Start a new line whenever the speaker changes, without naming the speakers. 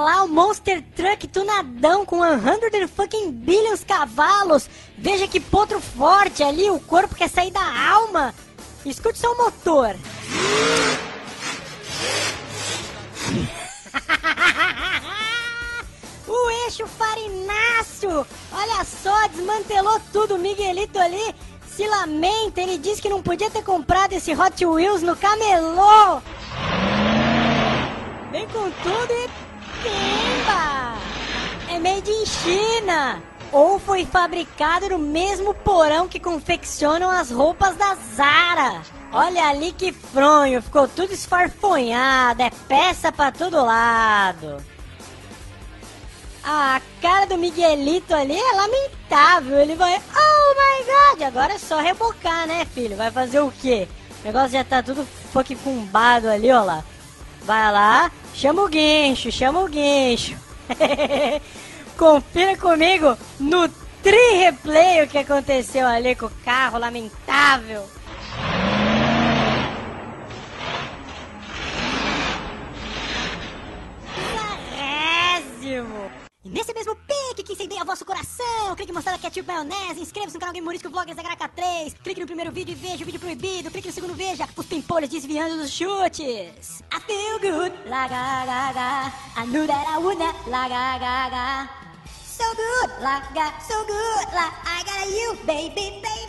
lá o Monster Truck tunadão com 100 fucking billions cavalos. Veja que potro forte ali, o corpo quer sair da alma. Escute só o motor. O eixo farináceo. Olha só, desmantelou tudo. O Miguelito ali se lamenta. Ele disse que não podia ter comprado esse Hot Wheels no camelô. Vem com tudo e pimba! É made in China! Ou foi fabricado no mesmo porão que confeccionam as roupas da Zara. Olha ali que fronho, ficou tudo esfarfonhado, é peça pra todo lado. A cara do Miguelito ali é lamentável, ele vai... Oh my God! Agora é só rebocar, né, filho? Vai fazer o quê? O negócio já tá tudo fucking fumbado ali, ó lá. Vai lá, chama o guincho, chama o guincho. Confira comigo no tri-replay o que aconteceu ali com o carro lamentável. Bizarrésimo. E nesse mesmo pique que incendeia vosso coração, clique em mostrar ketchup maionese, inscreva-se no canal Game Humorístico Vlog Zé Graça 3, clique no primeiro vídeo e veja o vídeo proibido, clique no segundo veja os pimpolhos desviando dos chutes. I feel good, la ga ga ga, I knew that I would not, la ga ga ga. So good, la ga, so good, la I got you, baby, baby.